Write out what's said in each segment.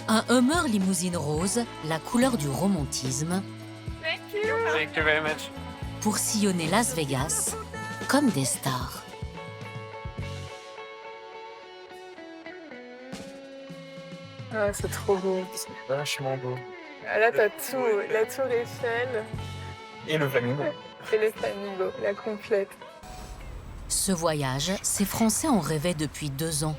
Un Hummer limousine rose, la couleur du romantisme, Thank you. Thank you very much. pour sillonner Las Vegas comme des stars. Ah, c'est trop beau. C'est vachement beau. Ah, là, t'as tout. La tour Eiffel Et le flamingo. et les flamingos, la complète. Ce voyage, ces Français en rêvaient depuis 2 ans.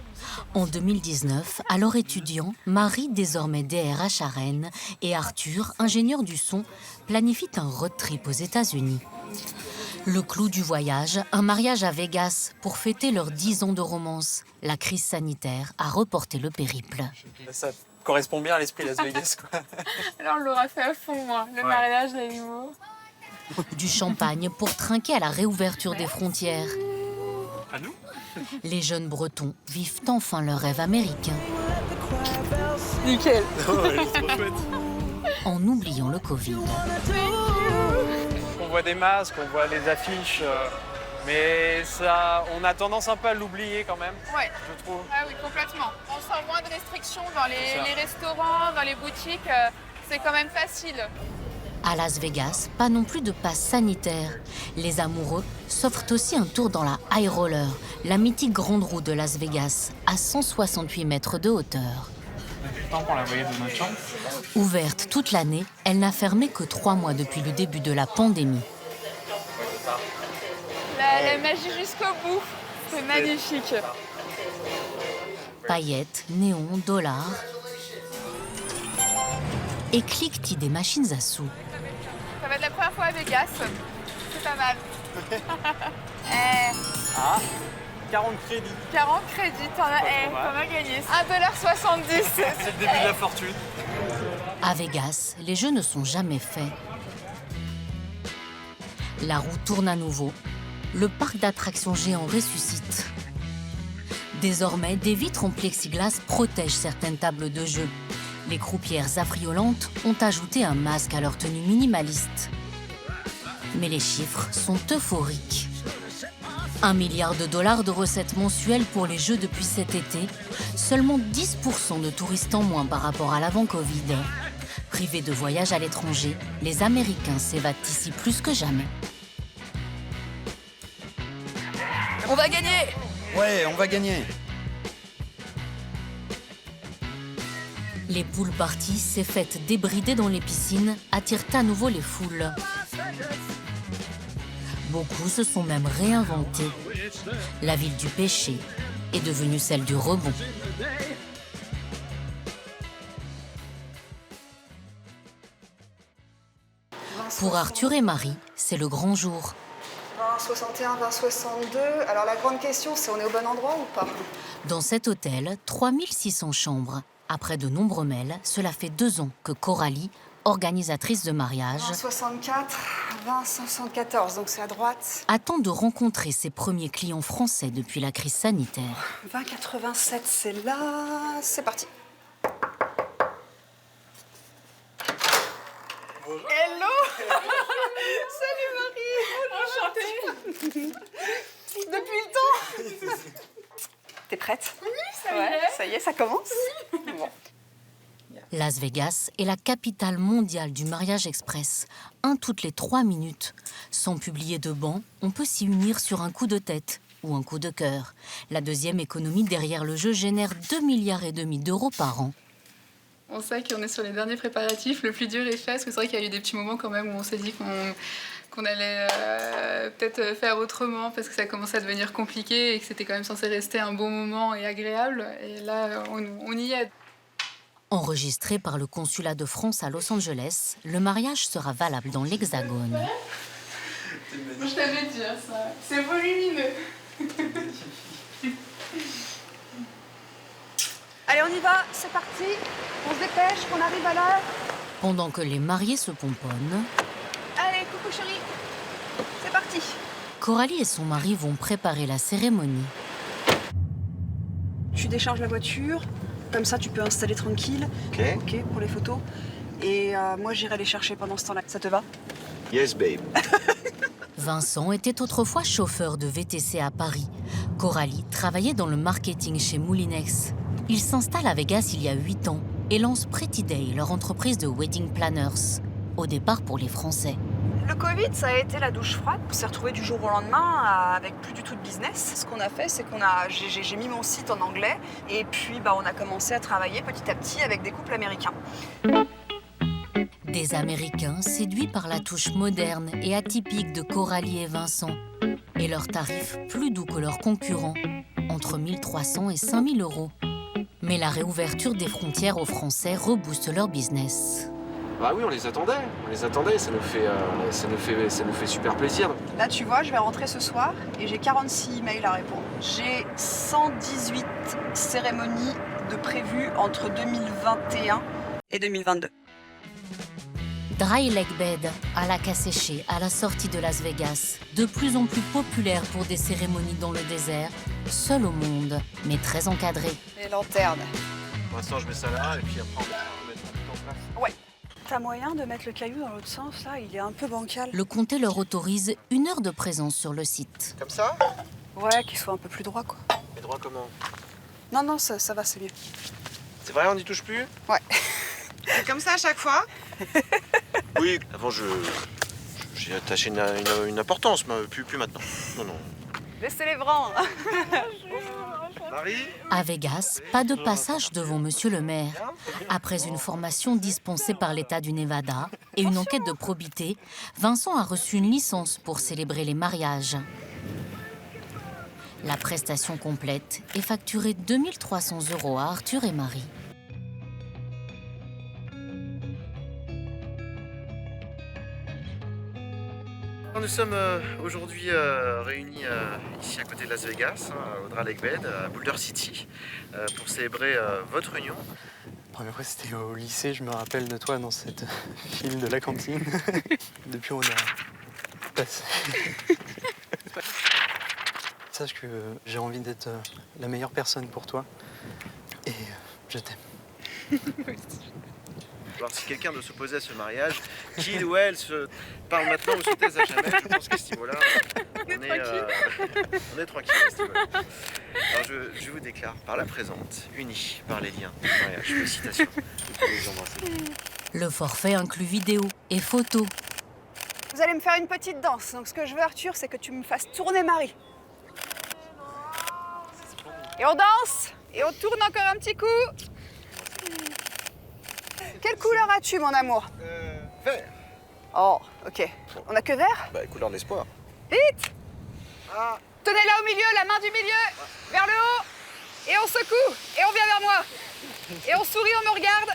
En 2019, alors étudiants, Marie, désormais DRH à Rennes, et Arthur, ingénieur du son, planifient un road trip aux États-Unis. Le clou du voyage, un mariage à Vegas pour fêter leurs 10 ans de romance. La crise sanitaire a reporté le périple. Ça correspond bien à l'esprit Las Vegas, quoi. Là, on l'aura fait à fond, moi. Le mariage, les limo. Du champagne pour trinquer à la réouverture des frontières. À nous? Les jeunes Bretons vivent enfin leur rêve américain, Nickel. Oh, elle est trop chouette. en oubliant le Covid. On voit des masques, on voit les affiches, mais ça, on a tendance un peu à l'oublier quand même, Ouais. je trouve. Ah oui, complètement. On sent moins de restrictions dans C'est ça. les restaurants, dans les boutiques. C'est quand même facile. À Las Vegas, pas non plus de passe sanitaire. Les amoureux s'offrent aussi un tour dans la High Roller, la mythique grande roue de Las Vegas, à 168 mètres de hauteur. Depuis le temps qu'on la voyait de notre chambre. Ouverte toute l'année, elle n'a fermé que 3 mois depuis le début de la pandémie. La magie jusqu'au bout. C'est magnifique. Paillettes, néons, dollars et cliquetis des machines à sous. Ça va être la première fois à Vegas. C'est pas mal. 40 crédits. 40 crédits, t'en as gagné. 1,70 $. C'est le début de la fortune. À Vegas, les jeux ne sont jamais faits. La roue tourne à nouveau. Le parc d'attractions géant ressuscite. Désormais, des vitres en plexiglas protègent certaines tables de jeu. Les croupières affriolantes ont ajouté un masque à leur tenue minimaliste. Mais les chiffres sont euphoriques. 1 milliard de dollars de recettes mensuelles pour les jeux depuis cet été. Seulement 10% de touristes en moins par rapport à l'avant-Covid. Privés de voyages à l'étranger, les Américains s'évadent ici plus que jamais. On va gagner. Ouais, on va gagner. Les pool parties, ces fêtes débridées dans les piscines, attirent à nouveau les foules. Beaucoup se sont même réinventés. La ville du péché est devenue celle du rebond. Pour Arthur et Marie, c'est le grand jour. 2061, 2062. Alors la grande question, c'est on est au bon endroit ou pas? Dans cet hôtel, 3600 chambres. Après de nombreux mails, cela fait 2 ans que Coralie, organisatrice de mariage, 2064, 2074, donc c'est à droite. attend de rencontrer ses premiers clients français depuis la crise sanitaire. 2087, c'est là. C'est parti. Hello. Salut Marie. Enchantée. Depuis le temps. T'es prête? Oui, ça y est, ça commence. Bon. Las Vegas est la capitale mondiale du mariage express. Un toutes les 3 minutes. Sans publier de banc, on peut s'y unir sur un coup de tête ou un coup de cœur. La deuxième économie derrière le jeu génère 2,5 milliards d'euros par an. On sait qu'on est sur les derniers préparatifs, le plus dur est fait, parce que c'est vrai qu'il y a eu des petits moments quand même où on s'est dit qu'on allait peut-être faire autrement, parce que ça commençait à devenir compliqué et que c'était quand même censé rester un bon moment et agréable. Et là, on y est. Enregistré par le consulat de France à Los Angeles, le mariage sera valable dans l'Hexagone. Je t'avais dit ça, c'est volumineux. Allez, on y va, c'est parti. On se dépêche, qu'on arrive à l'heure. Pendant que les mariés se pomponnent, Allez, coucou chérie. C'est parti. Coralie et son mari vont préparer la cérémonie. Tu décharges la voiture, comme ça tu peux installer tranquille. Ok, pour les photos. Et moi j'irai les chercher pendant ce temps-là. Ça te va? Yes, babe. Vincent était autrefois chauffeur de VTC à Paris. Coralie travaillait dans le marketing chez Moulinex. Il s'installe à Vegas il y a 8 ans. et lancent Pretty Day, leur entreprise de wedding planners, au départ pour les Français. Le Covid, ça a été la douche froide. On s'est retrouvé du jour au lendemain avec plus du tout de business. Ce qu'on a fait, c'est j'ai mis mon site en anglais et puis on a commencé à travailler petit à petit avec des couples américains. Des Américains séduits par la touche moderne et atypique de Coralie et Vincent et leurs tarifs plus doux que leurs concurrents, entre 1 300 et 5 000 euros. Mais la réouverture des frontières aux Français rebooste leur business. Bah oui, on les attendait, ça nous fait super plaisir. Là, tu vois, je vais rentrer ce soir et j'ai 46 emails à répondre. J'ai 118 cérémonies de prévues entre 2021 et 2022. Dry Lake Bed, à lac asséché, à la sortie de Las Vegas, de plus en plus populaire pour des cérémonies dans le désert, seul au monde, mais très encadré. Les lanternes. Pour l'instant, je mets ça là et puis après, on mettra tout en place. Ouais. T'as moyen de mettre le caillou dans l'autre sens, là? Il est un peu bancal. Le comté leur autorise 1 heure de présence sur le site. Comme ça? Ouais, qu'il soit un peu plus droit, quoi. Mais droit comment? Non, ça va, c'est mieux. C'est vrai, on n'y touche plus? Ouais. Comme ça à chaque fois. Oui, avant j'ai attaché une importance, mais plus maintenant. Non. Laissez-les prendre. Marie? À Vegas, pas de passage devant Monsieur le maire. Après une formation dispensée par l'État du Nevada et une enquête de probité, Vincent a reçu une licence pour célébrer les mariages. La prestation complète est facturée 2 300 € à Arthur et Marie. Nous sommes aujourd'hui réunis ici à côté de Las Vegas, au Dry Lake Bed, à Boulder City, pour célébrer votre union. La première fois, c'était au lycée, je me rappelle de toi dans cette file de la cantine. Depuis, on a passé. Sache que j'ai envie d'être la meilleure personne pour toi et je t'aime. Alors, si quelqu'un doit s'opposer à ce mariage, qu'il ou elle se parle maintenant ou se taise à jamais, je pense qu'à ce niveau-là, on est tranquille à ce niveau-là. Alors je vous déclare par la présente, unis par les liens du mariage. Félicitations. Je peux les embrasser. Le forfait inclut vidéo et photos. Vous allez me faire une petite danse. Donc ce que je veux, Arthur, c'est que tu me fasses tourner Marie. Et on danse. Et on tourne encore un petit coup. Quelle couleur as-tu, mon amour? Vert. Oh, ok. On a que vert? Bah, couleur de l'espoir. Vite! Tenez-la au milieu, la main du milieu, vers le haut. Et on secoue. Et on vient vers moi. Et on sourit, on me regarde.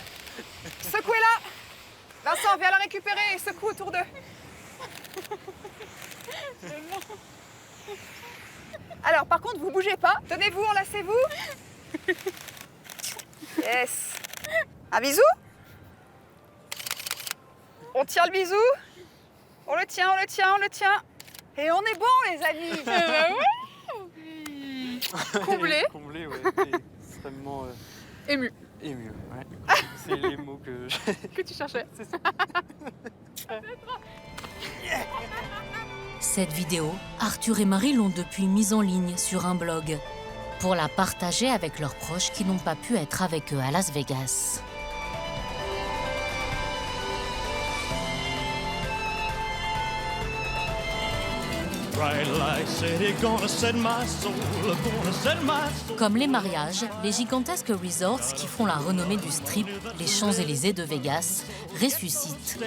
Secouez-la. Vincent, viens la récupérer et secoue autour d'eux. Alors, par contre, vous bougez pas. Tenez-vous, enlacez-vous. Yes. Un bisou? On tient le bisou. On le tient, on le tient, on le tient. Et on est bon, les amis. Comblé. Comblé, ouais. Et extrêmement Ému. ému, ouais. C'est les mots Que tu cherchais. C'est ça. Cette vidéo, Arthur et Marie l'ont depuis mise en ligne sur un blog pour la partager avec leurs proches qui n'ont pas pu être avec eux à Las Vegas. Comme les mariages, les gigantesques resorts qui font la renommée du Strip, les Champs-Élysées de Vegas, ressuscitent.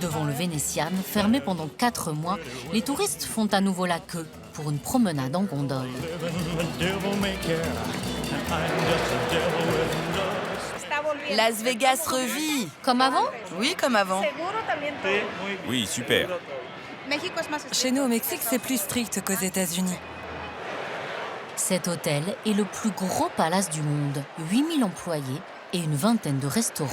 Devant le Venetian, fermé pendant 4 mois, les touristes font à nouveau la queue pour une promenade en gondole. Las Vegas revit. Comme avant? Oui, comme avant. Oui, super. Chez nous au Mexique, c'est plus strict qu'aux États-Unis. Cet hôtel est le plus gros palace du monde, 8000 employés et une vingtaine de restaurants.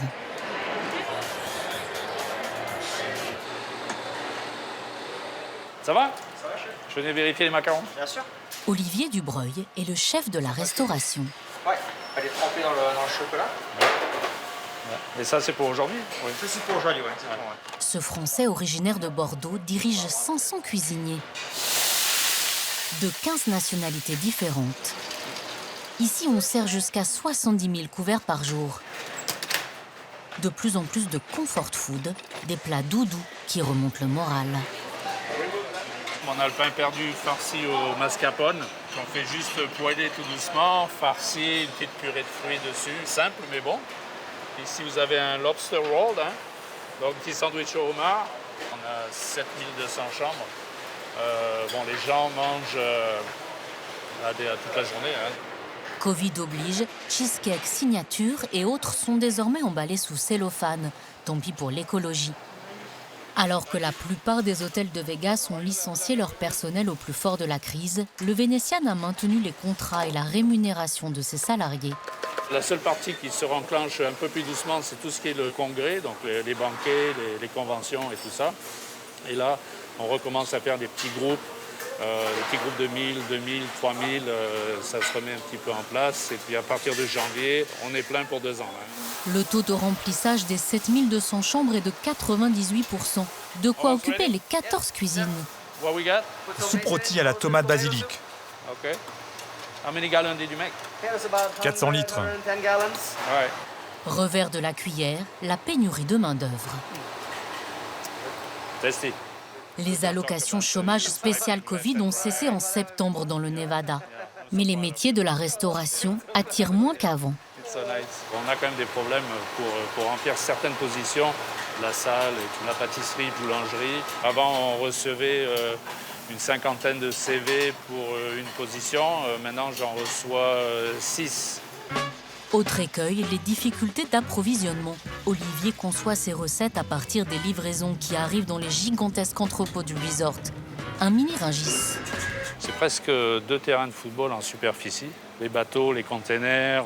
Ça va? Je venais vérifier les macarons. Bien sûr. Olivier Dubreuil est le chef de la restauration. Ouais, elle est trempée dans le chocolat. Et ça, c'est pour aujourd'hui? Oui. Ça, c'est pour aujourd'hui, ouais. Ce Français originaire de Bordeaux dirige 500 cuisiniers de 15 nationalités différentes. Ici, on sert jusqu'à 70 000 couverts par jour. De plus en plus de comfort food, des plats doudous qui remontent le moral. On a le pain perdu farci au mascarpone. On fait juste poêler tout doucement, farci, une petite purée de fruits dessus. Simple mais bon. Ici vous avez un lobster roll, hein. Donc un petit sandwich au homard. On a 7200 chambres. Les gens mangent toute la journée. Hein. Covid oblige, cheesecake signature et autres sont désormais emballés sous cellophane. Tant pis pour l'écologie. Alors que la plupart des hôtels de Vegas ont licencié leur personnel au plus fort de la crise, le Venetian a maintenu les contrats et la rémunération de ses salariés. La seule partie qui se renclenche un peu plus doucement, c'est tout ce qui est le congrès, donc les banquets, les conventions et tout ça. Et là, on recommence à faire des petits groupes de 1000, 2000, 3000, ça se remet un petit peu en place. Et puis à partir de janvier, on est plein pour 2 ans. Hein. Le taux de remplissage des 7200 chambres est de 98%. De quoi occuper les 14 cuisines. Soupe rôtie à la tomate basilic. OK. How many gallons did you make? 400 litres. Ouais. Revers de la cuillère, la pénurie de main-d'œuvre. Testé. Les allocations chômage spécial Covid ont cessé en septembre dans le Nevada. Mais les métiers de la restauration attirent moins qu'avant. On a quand même des problèmes pour remplir certaines positions. La salle, la pâtisserie, boulangerie. Avant, on recevait une 50aine de CV pour une position. Maintenant, j'en reçois 6. Autre écueil, les difficultés d'approvisionnement. Olivier conçoit ses recettes à partir des livraisons qui arrivent dans les gigantesques entrepôts du resort. Un mini Rungis. C'est presque 2 terrains de football en superficie. Les bateaux, les containers,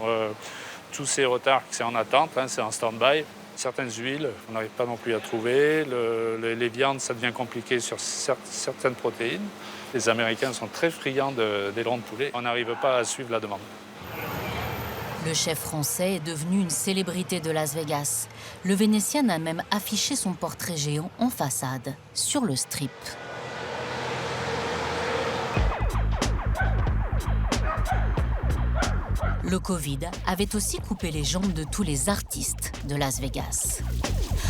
tous ces retards, c'est en attente, hein, c'est en stand-by. Certaines huiles, on n'arrive pas non plus à trouver. Les viandes, ça devient compliqué sur certaines protéines. Les Américains sont très friands d'ailerons de poulet. On n'arrive pas à suivre la demande. Le chef français est devenu une célébrité de Las Vegas. Le Venetian a même affiché son portrait géant en façade, sur le Strip. Le Covid avait aussi coupé les jambes de tous les artistes de Las Vegas.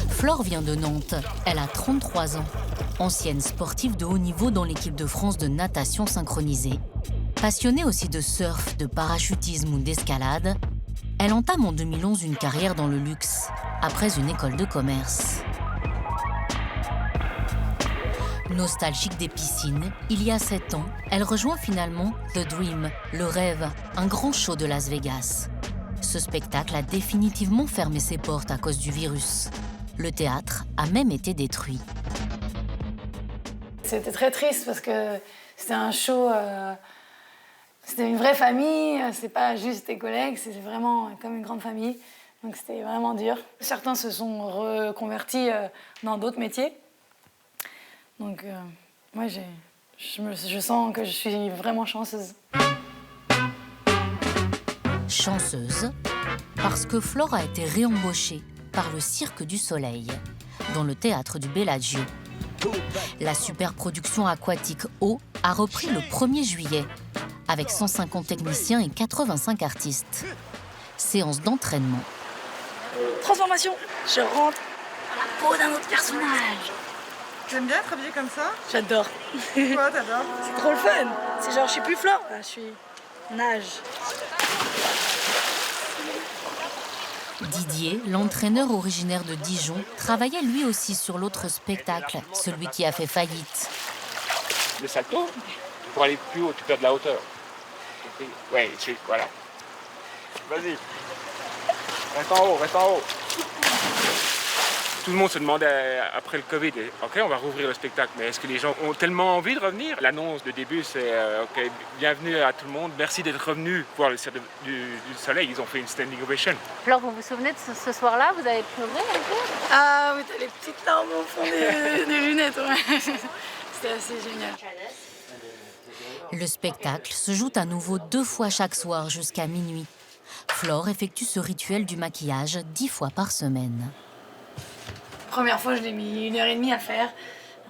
Flore vient de Nantes, elle a 33 ans. Ancienne sportive de haut niveau dans l'équipe de France de natation synchronisée. Passionnée aussi de surf, de parachutisme ou d'escalade, elle entame en 2011 une carrière dans le luxe, après une école de commerce. Nostalgique des piscines, il y a 7 ans, elle rejoint finalement The Dream, le rêve, un grand show de Las Vegas. Ce spectacle a définitivement fermé ses portes à cause du virus. Le théâtre a même été détruit. C'était très triste parce que c'était un show, c'était une vraie famille, c'est pas juste des collègues, c'est vraiment comme une grande famille. Donc c'était vraiment dur. Certains se sont reconvertis dans d'autres métiers. Donc, moi, je sens que je suis vraiment chanceuse. Chanceuse parce que Flore a été réembauchée par le Cirque du Soleil, dans le théâtre du Bellagio. La superproduction aquatique Eau a repris le 1er juillet, avec 150 techniciens et 85 artistes. Séance d'entraînement. Transformation, je rentre dans la peau d'un autre personnage. Tu aimes bien être habillée comme ça? J'adore. Pourquoi t'adores? C'est trop le fun. C'est genre, je suis plus Flore, là, je suis Nage. Didier, l'entraîneur originaire de Dijon, travaillait lui aussi sur l'autre spectacle, celui qui a fait faillite. Le salto, pour aller plus haut, tu perds de la hauteur. Ouais, voilà. Vas-y. Reste en haut, reste en haut. Tout le monde se demandait après le Covid, ok, on va rouvrir le spectacle, mais est-ce que les gens ont tellement envie de revenir? L'annonce de début, c'est ok, bienvenue à tout le monde, merci d'être revenu voir le Cirque du Soleil. Ils ont fait une standing ovation. Flore, vous vous souvenez de ce soir-là? Vous avez pleuré un peu? Ah oui, t'as les petites larmes au fond des lunettes, ouais. C'était assez génial. Le spectacle se joue à nouveau 2 fois chaque soir jusqu'à minuit. Flore effectue ce rituel du maquillage 10 fois par semaine. Première fois, je l'ai mis 1h30 à faire.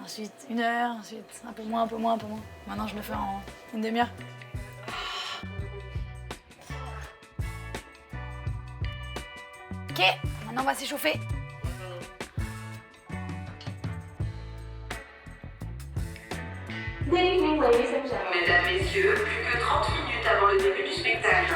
Ensuite, 1 heure, ensuite un peu moins, un peu moins, un peu moins. Maintenant, je le fais en une demi-heure. Ok, Maintenant, on va s'échauffer. Mesdames, messieurs, plus que 30 minutes avant le début du spectacle.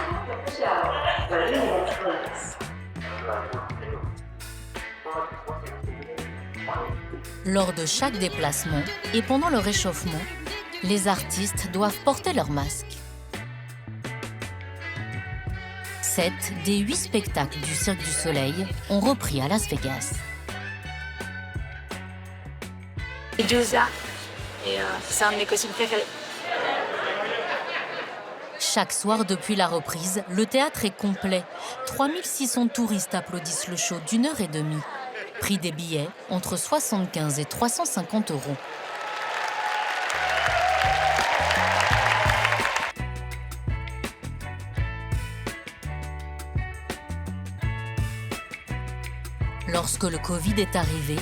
Lors de chaque déplacement et pendant le réchauffement, les artistes doivent porter leur masque. 7 des 8 spectacles du Cirque du Soleil ont repris à Las Vegas. Medusa, et c'est un de mes costumes préférés. Chaque soir depuis la reprise, le théâtre est complet. 3600 touristes applaudissent le show d'1h30. Prix des billets entre 75 et 350 €. Lorsque le Covid est arrivé,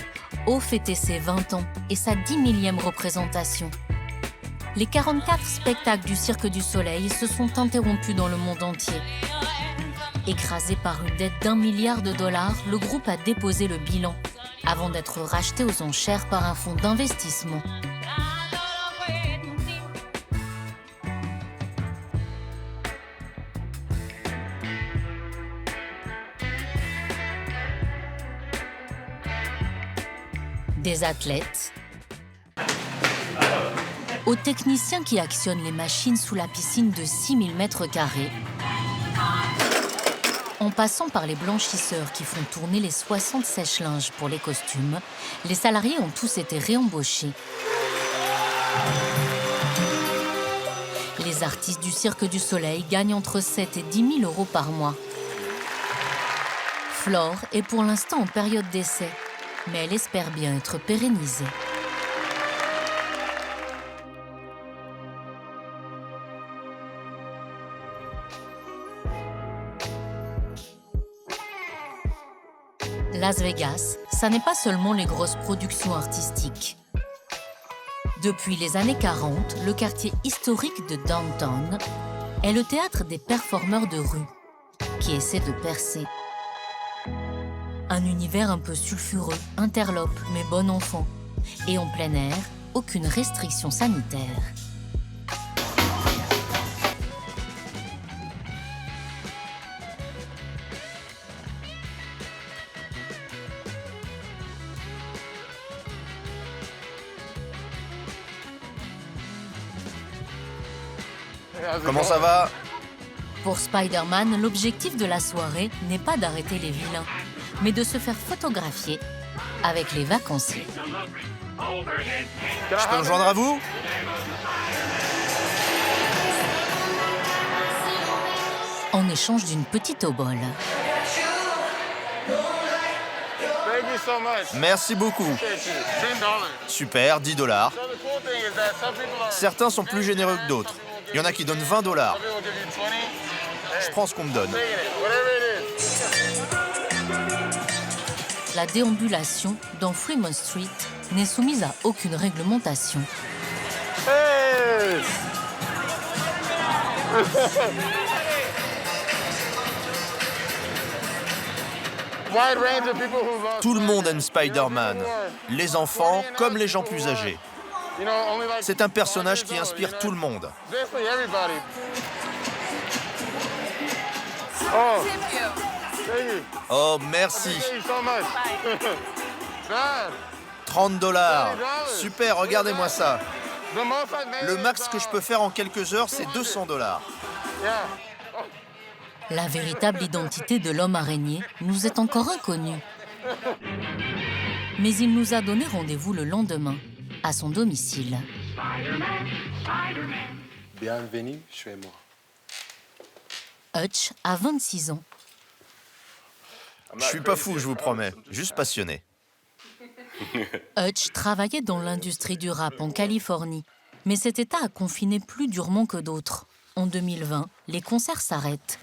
O fêtait ses 20 ans et sa 10 millième représentation. Les 44 spectacles du Cirque du Soleil se sont interrompus dans le monde entier. Écrasé par une dette d'1 milliard de dollars, le groupe a déposé le bilan avant d'être racheté aux enchères par un fonds d'investissement. Des athlètes, aux techniciens qui actionnent les machines sous la piscine de 6000 m², en passant par les blanchisseurs qui font tourner les 60 sèche-linges pour les costumes, les salariés ont tous été réembauchés. Les artistes du Cirque du Soleil gagnent entre 7 et 10 000 € par mois. Flore est pour l'instant en période d'essai, mais elle espère bien être pérennisée. Las Vegas, ça n'est pas seulement les grosses productions artistiques. Depuis les années 40, le quartier historique de Downtown est le théâtre des performeurs de rue qui essaient de percer. Un univers un peu sulfureux, interlope mais bon enfant. Et en plein air, aucune restriction sanitaire. Comment ça va? Pour Spider-Man, l'objectif de la soirée n'est pas d'arrêter les vilains, mais de se faire photographier avec les vacanciers. Je peux me joindre à vous? En échange d'une petite obole. Merci beaucoup. Super, 10 $. Certains sont plus généreux que d'autres. Il y en a qui donnent 20 $. Je prends ce qu'on me donne. La déambulation dans Fremont Street n'est soumise à aucune réglementation. Hey! Tout le monde aime Spider-Man, les enfants comme les gens plus âgés. C'est un personnage qui inspire tout le monde. Oh, merci. 30 $. Super, regardez-moi ça. Le max que je peux faire en quelques heures, c'est 200 $. La véritable identité de l'homme araignée nous est encore inconnue. Mais il nous a donné rendez-vous le lendemain, à son domicile. Bienvenue chez moi. Hutch a 26 ans. Je suis pas fou, je vous promets. Juste passionné. Hutch travaillait dans l'industrie du rap en Californie. Mais cet état a confiné plus durement que d'autres. En 2020, les concerts s'arrêtent.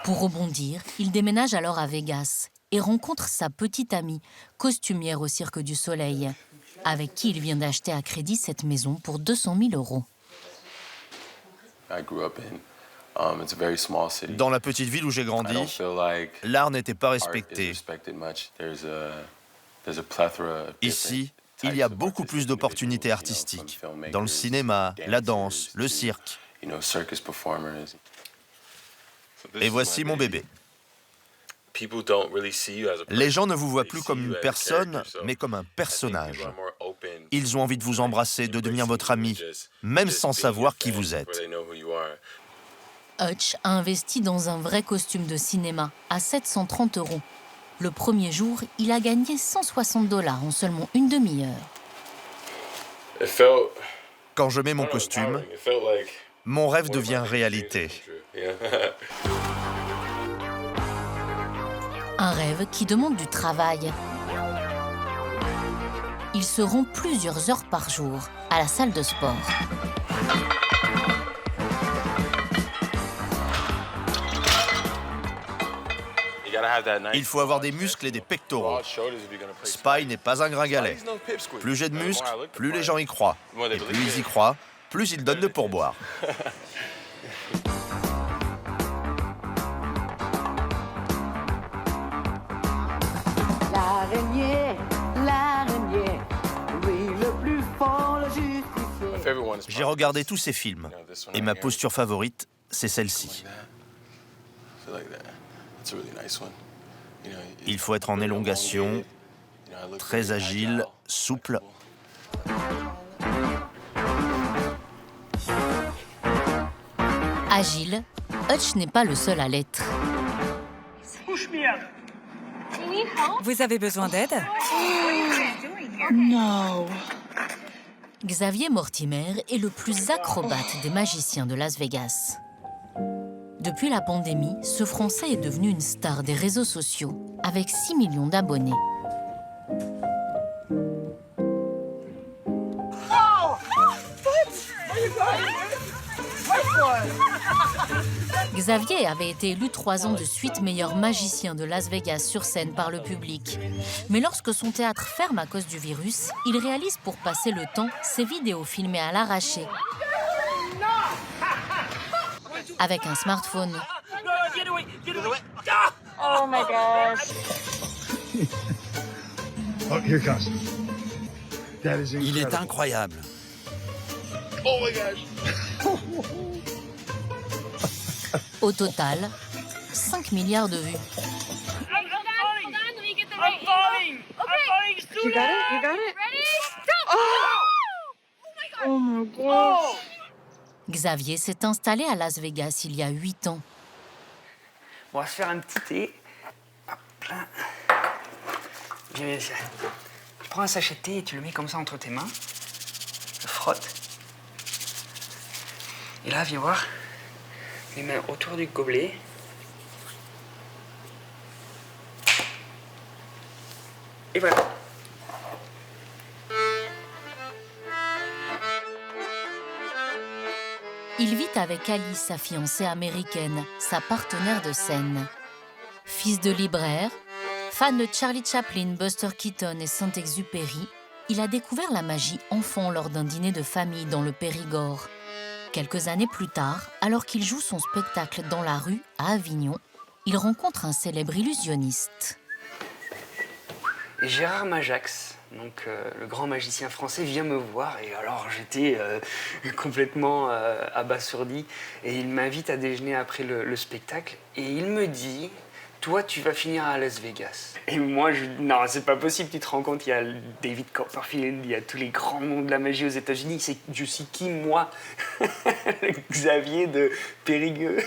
Pour rebondir, il déménage alors à Vegas et rencontre sa petite amie, costumière au Cirque du Soleil, avec qui il vient d'acheter à crédit cette maison pour 200 000 €. Dans la petite ville où j'ai grandi, l'art n'était pas respecté. Ici, il y a beaucoup plus d'opportunités artistiques, dans le cinéma, la danse, le cirque. Et voici mon bébé. Les gens ne vous voient plus comme une personne, mais comme un personnage. Ils ont envie de vous embrasser, de devenir votre ami, même sans savoir qui vous êtes. Hutch a investi dans un vrai costume de cinéma à 730 €. Le premier jour, il a gagné 160 $ en seulement une demi-heure. Quand je mets mon costume, mon rêve devient réalité. Un rêve qui demande du travail. Il se rend plusieurs heures par jour à la salle de sport. Il faut avoir des muscles et des pectoraux. Spy n'est pas un gringalet. Plus j'ai de muscles, plus les gens y croient. Et plus ils y croient, plus ils donnent de pourboire. oui, le plus fort, le justifié. J'ai regardé tous ces films, et ma posture favorite, c'est celle-ci. Il faut être en élongation, très agile, souple. Agile, Hutch n'est pas le seul à l'être. Vous avez besoin d'aide? Non. Xavier Mortimer est le plus acrobate des magiciens de Las Vegas. Depuis la pandémie, ce Français est devenu une star des réseaux sociaux, avec 6 millions d'abonnés. Xavier avait été élu 3 ans de suite meilleur magicien de Las Vegas sur scène par le public. Mais lorsque son théâtre ferme à cause du virus, il réalise pour passer le temps ses vidéos filmées à l'arraché. Avec un smartphone. Oh my gosh. Oh, here it comes. That is incredible. Il est incroyable. Oh my gosh. Au total, 5 milliards de vues. You got it? You got it? Oh my gosh. Xavier s'est installé à Las Vegas il y a 8 ans. On va se faire un petit thé. Hop là. Viens. Tu prends un sachet de thé et tu le mets comme ça entre tes mains. Tu le frottes. Et là, viens voir. Les mains autour du gobelet. Et voilà. Il vit avec Alice, sa fiancée américaine, sa partenaire de scène. Fils de libraire, fan de Charlie Chaplin, Buster Keaton et Saint-Exupéry, il a découvert la magie enfant lors d'un dîner de famille dans le Périgord. Quelques années plus tard, alors qu'il joue son spectacle dans la rue, à Avignon, il rencontre un célèbre illusionniste. Et Gérard Majax, donc le grand magicien français, vient me voir et alors j'étais complètement abasourdi. Et il m'invite à déjeuner après le spectacle et il me dit « Toi, tu vas finir à Las Vegas ». Et moi, non, c'est pas possible, tu te rends compte, il y a David Copperfield, il y a tous les grands noms de la magie aux États-Unis. Je suis qui, moi? Xavier de Périgueux.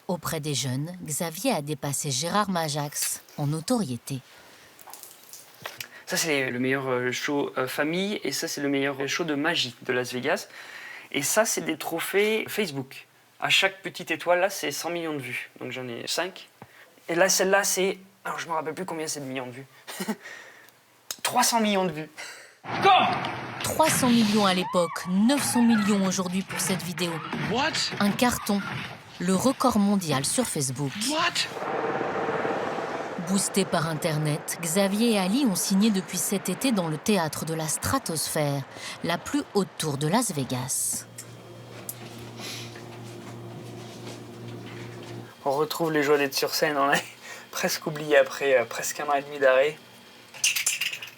Auprès des jeunes, Xavier a dépassé Gérard Majax en notoriété. Ça, c'est le meilleur show famille et ça, c'est le meilleur show de magie de Las Vegas. Et ça, c'est des trophées Facebook. À chaque petite étoile, là, c'est 100 millions de vues. Donc j'en ai 5. Et là, celle-là, c'est... Alors, je me rappelle plus combien c'est de millions de vues. 300 millions de vues. 300 millions à l'époque, 900 millions aujourd'hui pour cette vidéo. What? Un carton. Le record mondial sur Facebook. What? Boostés par Internet, Xavier et Ali ont signé depuis cet été dans le théâtre de la Stratosphère, la plus haute tour de Las Vegas. On retrouve les joies d'être sur scène, on l'a presque oublié après presque 1 an et demi d'arrêt.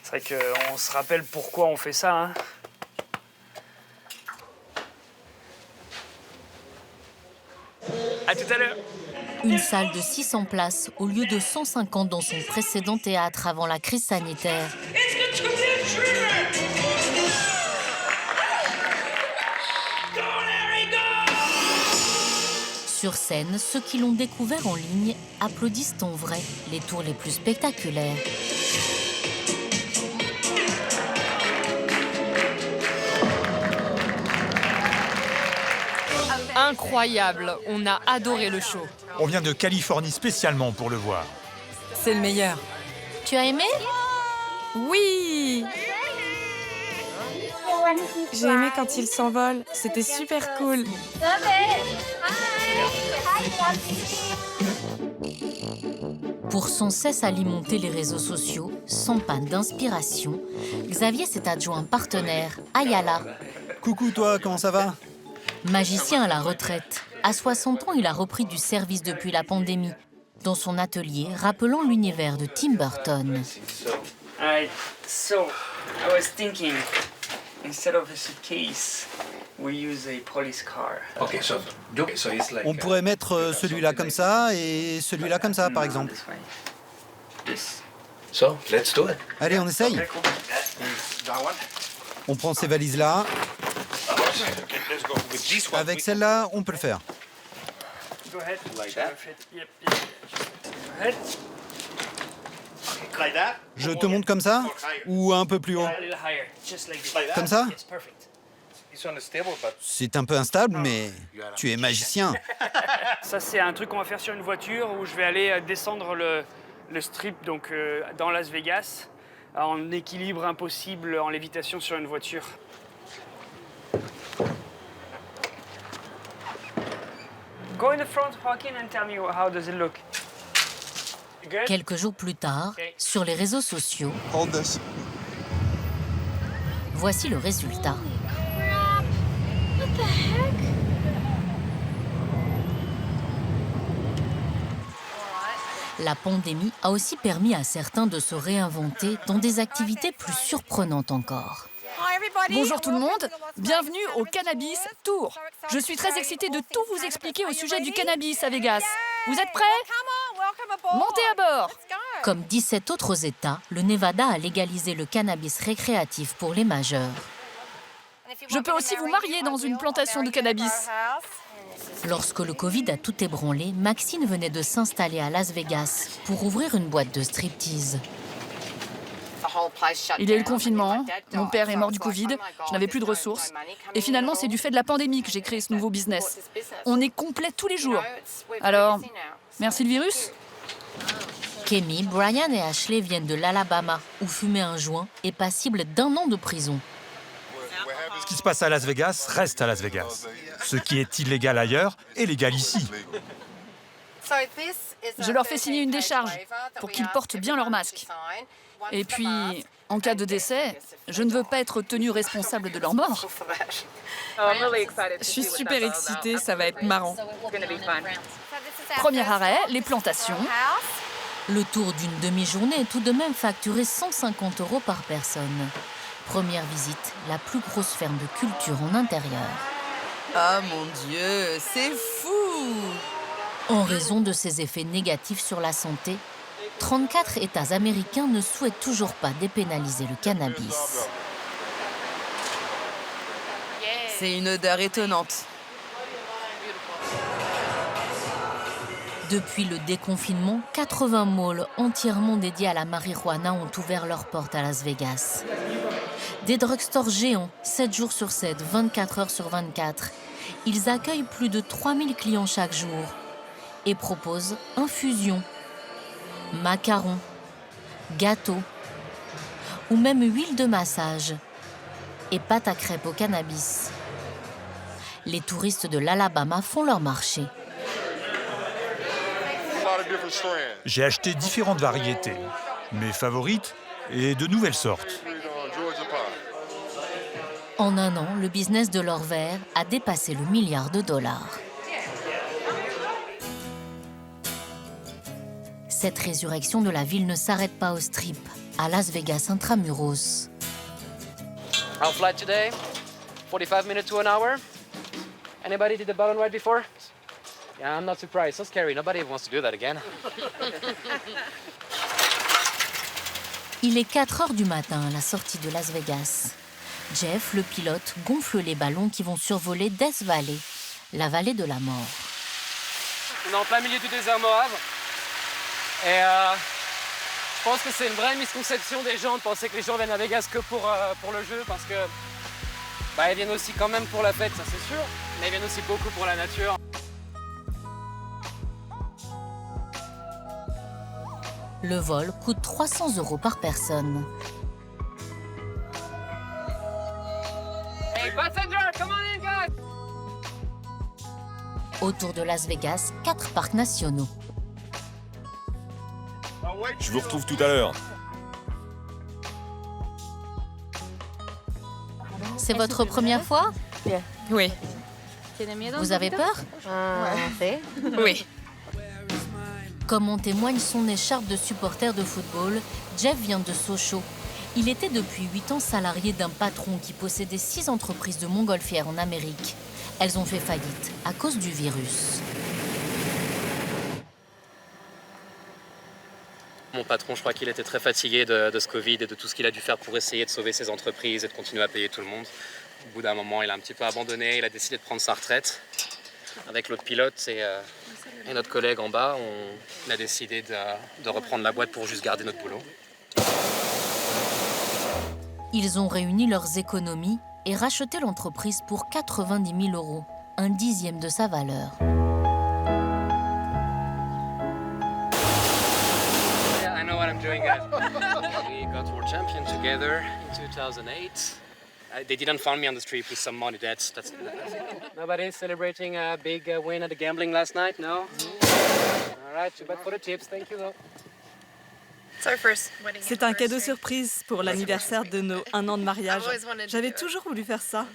C'est vrai qu'on se rappelle pourquoi on fait ça. Hein. À tout à l'heure. Une salle de 600 places au lieu de 150 dans son précédent théâtre avant la crise sanitaire. Sur scène, ceux qui l'ont découvert en ligne applaudissent en vrai les tours les plus spectaculaires. Incroyable, on a adoré le show. On vient de Californie spécialement pour le voir. C'est le meilleur. Tu as aimé? Oui! J'ai aimé quand il s'envole, c'était super cool. Pour sans cesse alimenter les réseaux sociaux, sans panne d'inspiration, Xavier s'est adjoint un partenaire, Ayala. Coucou toi, comment ça va? Magicien à la retraite. À 60 ans, il a repris du service depuis la pandémie, dans son atelier rappelant l'univers de Tim Burton. Alright, so I was thinking, instead of a suitcase, we use a police car. Okay, so it's like, on pourrait mettre celui-là comme ça et celui-là comme ça, par exemple. So, let's do it. Allez, on essaye. On prend ces valises-là. Avec celle-là, on peut le faire. Go ahead. Je te monte comme ça ou un peu plus haut? Comme ça? C'est un peu instable, mais tu es magicien. Ça, c'est un truc qu'on va faire sur une voiture où je vais aller descendre le strip donc, dans Las Vegas en équilibre impossible en lévitation sur une voiture. Go in the front, Joaquin, and tell me how does it look. Good? Quelques jours plus tard, sur les réseaux sociaux, voici le résultat. What the heck? La pandémie a aussi permis à certains de se réinventer dans des activités plus surprenantes encore. Bonjour tout le monde, bienvenue au Cannabis Tour. Je suis très excitée de tout vous expliquer au sujet du cannabis à Vegas. Vous êtes prêts? Montez à bord! Comme 17 autres États, le Nevada a légalisé le cannabis récréatif pour les majeurs. Je peux aussi vous marier dans une plantation de cannabis. Lorsque le Covid a tout ébranlé, Maxine venait de s'installer à Las Vegas pour ouvrir une boîte de striptease. Il y a eu le confinement, mon père est mort du Covid, je n'avais plus de ressources. Et finalement, c'est du fait de la pandémie que j'ai créé ce nouveau business. On est complet tous les jours. Alors, merci le virus? Kemi, Brian et Ashley viennent de l'Alabama, où fumer un joint est passible d'1 an de prison. Ce qui se passe à Las Vegas reste à Las Vegas. Ce qui est illégal ailleurs est légal ici. Je leur fais signer une décharge pour qu'ils portent bien leur masque. Et puis, en cas de décès, je ne veux pas être tenu responsable de leur mort. Je suis super excitée, ça va être marrant. Premier arrêt, les plantations. Le tour d'une demi-journée est tout de même facturé 150 € par personne. Première visite, la plus grosse ferme de culture en intérieur. Ah mon Dieu, c'est fou! En raison de ses effets négatifs sur la santé, 34 États américains ne souhaitent toujours pas dépénaliser le cannabis. C'est une odeur étonnante. Depuis le déconfinement, 80 malls entièrement dédiés à la marijuana ont ouvert leurs portes à Las Vegas. Des drugstores géants, 7 jours sur 7, 24 heures sur 24. Ils accueillent plus de 3000 clients chaque jour et proposent infusions, macarons, gâteaux ou même huile de massage et pâte à crêpes au cannabis. Les touristes de l'Alabama font leur marché. J'ai acheté différentes variétés, mes favorites et de nouvelles sortes. En un an, le business de l'or vert a dépassé le $1 milliard. Cette résurrection de la ville ne s'arrête pas au Strip, à Las Vegas intramuros. Our flight today, 45 minutes to an hour. Anybody did the balloon ride before? Yeah, I'm not surprised. So scary. Nobody wants to do that again. Il est 4 heures du matin à la sortie de Las Vegas. Jeff, le pilote, gonfle les ballons qui vont survoler Death Valley, la vallée de la mort. On est en plein milieu du désert Moab. Et je pense que c'est une vraie misconception des gens de penser que les gens viennent à Vegas que pour le jeu, parce que ils viennent aussi quand même pour la fête, ça c'est sûr, mais ils viennent aussi beaucoup pour la nature. Le vol coûte 300 € par personne. Hey, passenger, come on in, guys! Autour de Las Vegas, 4 parcs nationaux. Je vous retrouve tout à l'heure. C'est votre première fois? Oui. Vous avez peur? Oui. Comme en témoigne son écharpe de supporter de football, Jeff vient de Sochaux. Il était depuis 8 ans salarié d'un patron qui possédait 6 entreprises de montgolfières en Amérique. Elles ont fait faillite à cause du virus. Mon patron, je crois qu'il était très fatigué de ce Covid et de tout ce qu'il a dû faire pour essayer de sauver ses entreprises et de continuer à payer tout le monde. Au bout d'un moment, il a un petit peu abandonné, il a décidé de prendre sa retraite. Avec l'autre pilote et notre collègue en bas, on a décidé de reprendre la boîte pour juste garder notre boulot. Ils ont réuni leurs économies et racheté l'entreprise pour 90 000 €, un dixième de sa valeur. Yeah, I know what I'm doing, guys. We got world champion together in 2008. They didn't find me on the street with some money. That's Nobody celebrating a big win at the gambling last night? No? All right, too bad for the tips. Thank you, though. C'est un cadeau surprise pour l'anniversaire de nos 1 an de mariage. J'avais toujours voulu faire ça.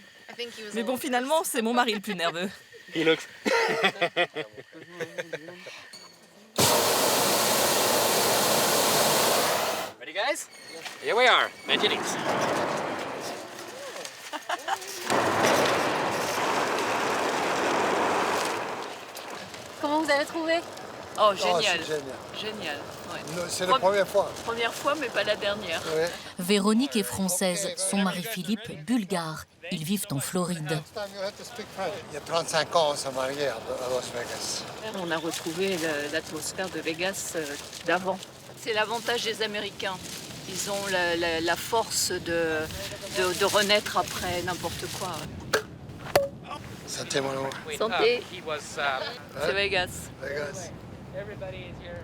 Mais bon, finalement, c'est mon mari le plus nerveux. He looks... Ready, guys? Here we are. Magic's. Comment vous avez trouvé? Oh, génial. C'est génial. Génial. Ouais. C'est la première fois. Première fois, mais pas la dernière. Ouais. Véronique est française, son mari Philippe bulgare. Ils vivent en Floride. Il y a 35 ans, on s'est mariés à Las Vegas. On a retrouvé l'atmosphère de Vegas d'avant. C'est l'avantage des Américains. Ils ont la force de renaître après n'importe quoi. Santé, mon amour. Santé. C'est Vegas. Vegas. Everybody is here.